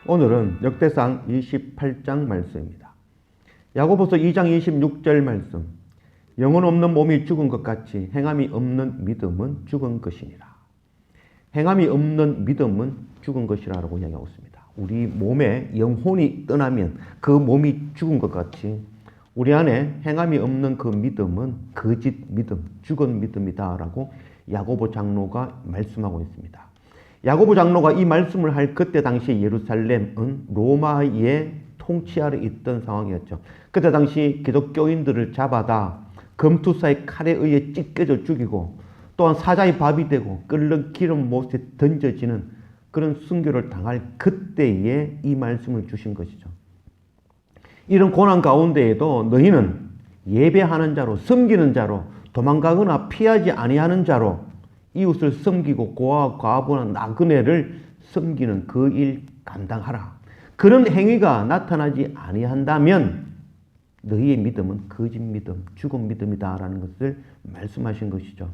오늘은 역대상 28장 말씀입니다. 야고보서 2장 26절 말씀. 영혼 없는 몸이 죽은 것 같이 행함이 없는 믿음은 죽은 것이니라. 행함이 없는 믿음은 죽은 것이라고 이야기하고 있습니다. 우리 몸에 영혼이 떠나면 그 몸이 죽은 것 같이 우리 안에 행함이 없는 그 믿음은 거짓 믿음, 죽은 믿음이다라고 야고보 장로가 말씀하고 있습니다. 야고보 장로가 이 말씀을 할 그때 당시 예루살렘은 로마의 통치 아래 있던 상황이었죠. 그때 당시 기독교인들을 잡아다 검투사의 칼에 의해 찢겨져 죽이고 또한 사자의 밥이 되고 끓는 기름 못에 던져지는 그런 순교를 당할 그때에 이 말씀을 주신 것이죠. 이런 고난 가운데에도 너희는 예배하는 자로, 섬기는 자로, 도망가거나 피하지 아니하는 자로 이웃을 섬기고 고아와 과부나 나그네를 섬기는 그 일 감당하라. 그런 행위가 나타나지 아니한다면 너희의 믿음은 거짓 믿음, 죽은 믿음이다라는 것을 말씀하신 것이죠.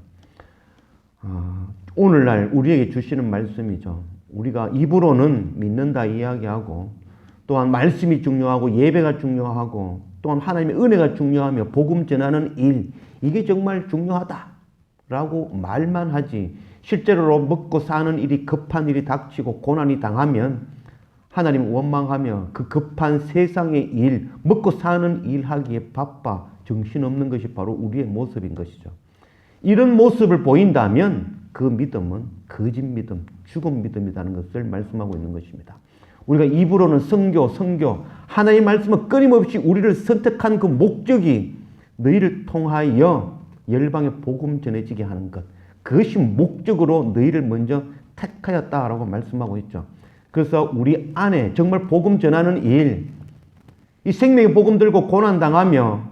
오늘날 우리에게 주시는 말씀이죠. 우리가 입으로는 믿는다 이야기하고 또한 말씀이 중요하고 예배가 중요하고 또한 하나님의 은혜가 중요하며 복음 전하는 일, 이게 정말 중요하다라고 말만 하지 실제로 먹고 사는 일이 급한 일이 닥치고 고난이 당하면 하나님 원망하며 그 급한 세상의 일, 먹고 사는 일 하기에 바빠 정신없는 것이 바로 우리의 모습인 것이죠. 이런 모습을 보인다면 그 믿음은 거짓 믿음, 죽은 믿음이라는 것을 말씀하고 있는 것입니다. 우리가 입으로는 선교, 하나님의 말씀은 끊임없이 우리를 선택한 그 목적이 너희를 통하여 열방에 복음 전해지게 하는 것, 그것이 목적으로 너희를 먼저 택하였다라고 말씀하고 있죠. 그래서 우리 안에 정말 복음 전하는 일, 이 생명의 복음 들고 고난 당하며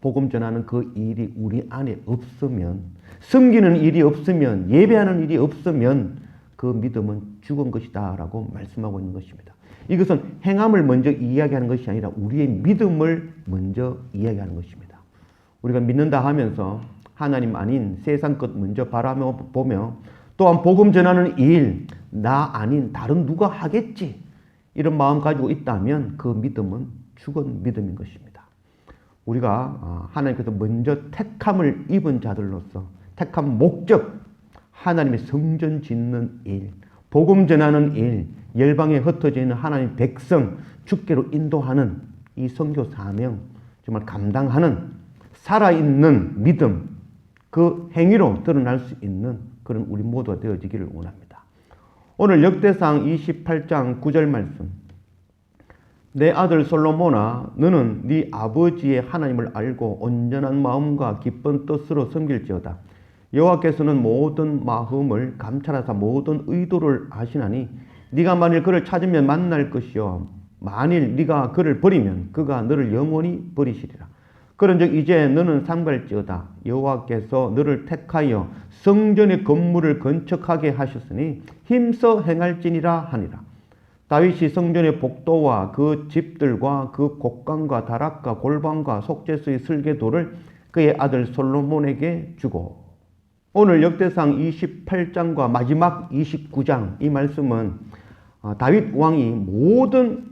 복음 전하는 그 일이 우리 안에 없으면, 섬기는 일이 없으면, 예배하는 일이 없으면 그 믿음은 죽은 것이다 라고 말씀하고 있는 것입니다. 이것은 행함을 먼저 이야기하는 것이 아니라 우리의 믿음을 먼저 이야기하는 것입니다. 우리가 믿는다 하면서 하나님 아닌 세상 것 먼저 바라보며 또한 복음 전하는 일, 나 아닌 다른 누가 하겠지, 이런 마음 가지고 있다면 그 믿음은 죽은 믿음인 것입니다. 우리가 하나님께서 먼저 택함을 입은 자들로서 택한 목적, 하나님의 성전 짓는 일, 복음 전하는 일, 열방에 흩어져 있는 하나님의 백성 주께로 인도하는 이 선교 사명, 정말 감당하는 살아있는 믿음, 그 행위로 드러날 수 있는 그런 우리 모두가 되어지기를 원합니다. 오늘 역대상 28장 9절 말씀. 내 아들 솔로몬아, 너는 네 아버지의 하나님을 알고 온전한 마음과 기쁜 뜻으로 섬길지어다. 여호와께서는 모든 마음을 감찰하사 모든 의도를 아시나니 네가 만일 그를 찾으면 만날 것이요 만일 네가 그를 버리면 그가 너를 영원히 버리시리라. 그런즉 이제 너는 삼갈지어다. 여호와께서 너를 택하여 성전의 건물을 건축하게 하셨으니 힘써 행할지니라 하니라. 다윗이 성전의 복도와 그 집들과 그 곡간과 다락과 골방과 속죄소의 설계도를 그의 아들 솔로몬에게 주고. 오늘 역대상 28장과 마지막 29장 이 말씀은 다윗 왕이 모든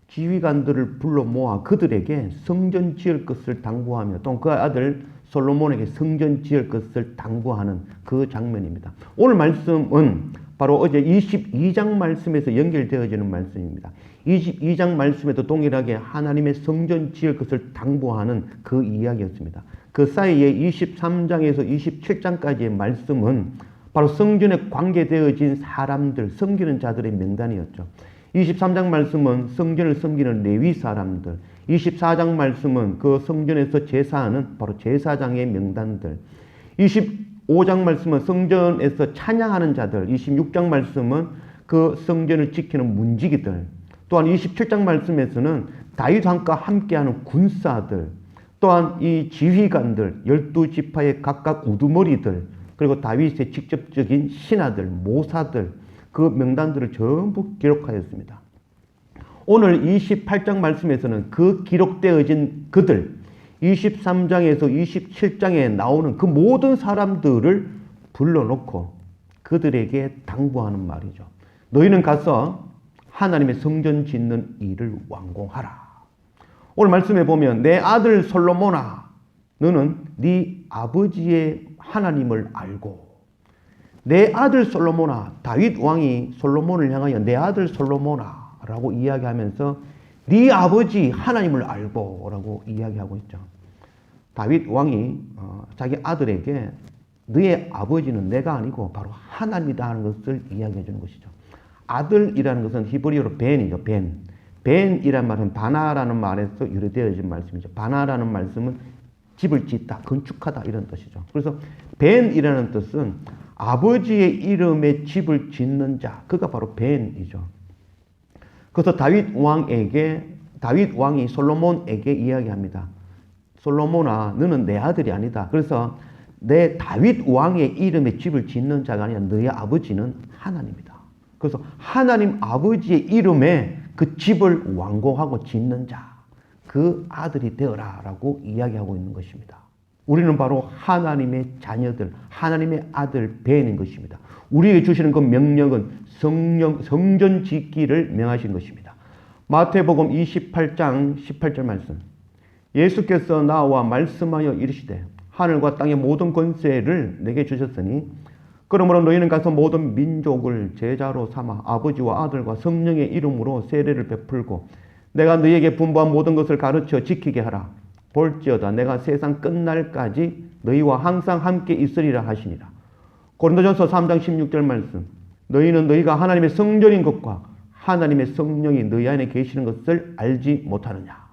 지휘관들을 불러 모아 그들에게 성전 지을 것을 당부하며 또 그 아들 솔로몬에게 성전 지을 것을 당부하는 그 장면입니다. 오늘 말씀은 바로 어제 22장 말씀에서 연결되어지는 말씀입니다. 22장 말씀에도 동일하게 하나님의 성전 지을 것을 당부하는 그 이야기였습니다. 그 사이에 23장에서 27장까지의 말씀은 바로 성전에 관계되어진 사람들, 섬기는 자들의 명단이었죠. 23장 말씀은 성전을 섬기는 레위 사람들, 24장 말씀은 그 성전에서 제사하는 바로 제사장의 명단들, 25장 말씀은 성전에서 찬양하는 자들, 26장 말씀은 그 성전을 지키는 문지기들, 또한 27장 말씀에서는 다윗 왕과 함께하는 군사들, 또한 이 지휘관들, 12지파의 각각 우두머리들, 그리고 다윗의 직접적인 신하들, 모사들, 그 명단들을 전부 기록하였습니다. 오늘 28장 말씀에서는 그 기록되어진 그들, 23장에서 27장에 나오는 그 모든 사람들을 불러놓고 그들에게 당부하는 말이죠. 너희는 가서 하나님의 성전 짓는 일을 완공하라. 오늘 말씀에 보면 내 아들 솔로몬아 너는 네 아버지의 하나님을 알고, 내 아들 솔로몬아, 다윗 왕이 솔로몬을 향하여 내 아들 솔로몬아 라고 이야기하면서 네 아버지 하나님을 알고 라고 이야기하고 있죠. 다윗 왕이 자기 아들에게 너의 아버지는 내가 아니고 바로 하나님이다 하는 것을 이야기해 주는 것이죠. 아들이라는 것은 히브리어로 벤이죠. 벤이란 말은 바나라는 말에서 유래되어진 말씀이죠. 바나라는 말씀은 집을 짓다, 건축하다 이런 뜻이죠. 그래서 벤이라는 뜻은 아버지의 이름에 집을 짓는 자, 그가 바로 벤이죠. 그래서 다윗 왕이 솔로몬에게 이야기합니다. 솔로몬아, 너는 내 아들이 아니다. 그래서 내 다윗 왕의 이름에 집을 짓는 자가 아니라 너의 아버지는 하나님이다. 그래서 하나님 아버지의 이름에 그 집을 완공하고 짓는 자, 그 아들이 되어라 라고 이야기하고 있는 것입니다. 우리는 바로 하나님의 자녀들, 하나님의 아들 벤인 것입니다. 우리에게 주시는 그 명령은 성전 짓기를 명하신 것입니다. 마태복음 28장 18절 말씀. 예수께서 나와 말씀하여 이르시되 하늘과 땅의 모든 권세를 내게 주셨으니 그러므로 너희는 가서 모든 민족을 제자로 삼아 아버지와 아들과 성령의 이름으로 세례를 베풀고 내가 너희에게 분부한 모든 것을 가르쳐 지키게 하라. 볼지어다 내가 세상 끝날까지 너희와 항상 함께 있으리라 하시니라. 고린도전서 3장 16절 말씀. 너희는 너희가 하나님의 성전인 것과 하나님의 성령이 너희 안에 계시는 것을 알지 못하느냐.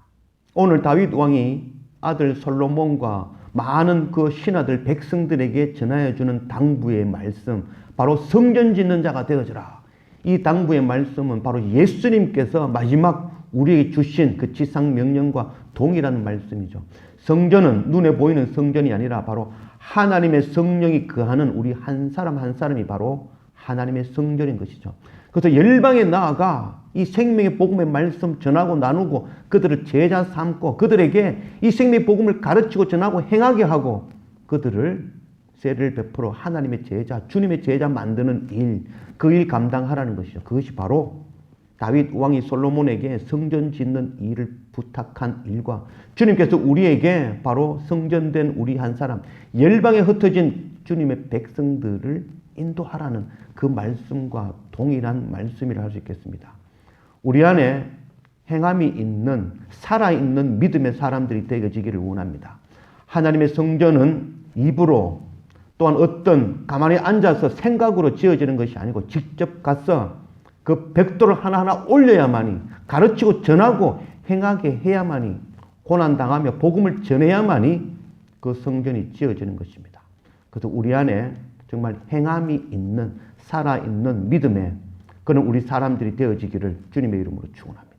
오늘 다윗 왕이 아들 솔로몬과 많은 그 신하들 백성들에게 전하여 주는 당부의 말씀, 바로 성전 짓는 자가 되어주라. 이 당부의 말씀은 바로 예수님께서 마지막 우리에게 주신 그 지상 명령과 동일한 말씀이죠. 성전은 눈에 보이는 성전이 아니라 바로 하나님의 성령이 거하는 우리 한 사람 한 사람이 바로 하나님의 성전인 것이죠. 그래서 열방에 나아가 이 생명의 복음의 말씀 전하고 나누고 그들을 제자 삼고 그들에게 이 생명의 복음을 가르치고 전하고 행하게 하고 그들을 세례를 베풀어 하나님의 제자, 주님의 제자 만드는 일, 그 일 감당하라는 것이죠. 그것이 바로 다윗 왕이 솔로몬에게 성전 짓는 일을 부탁한 일과 주님께서 우리에게 바로 성전된 우리 한 사람, 열방에 흩어진 주님의 백성들을 인도하라는 그 말씀과 동일한 말씀이라 할 수 있겠습니다. 우리 안에 행함이 있는, 살아있는 믿음의 사람들이 되어지기를 원합니다. 하나님의 성전은 입으로 또한 어떤 가만히 앉아서 생각으로 지어지는 것이 아니고 직접 가서 그 벽돌을 하나하나 올려야만이, 가르치고 전하고 행하게 해야만이, 고난당하며 복음을 전해야만이 그 성전이 지어지는 것입니다. 그래서 우리 안에 정말 행함이 있는, 살아있는 믿음의 그런 우리 사람들이 되어지기를 주님의 이름으로 축원합니다.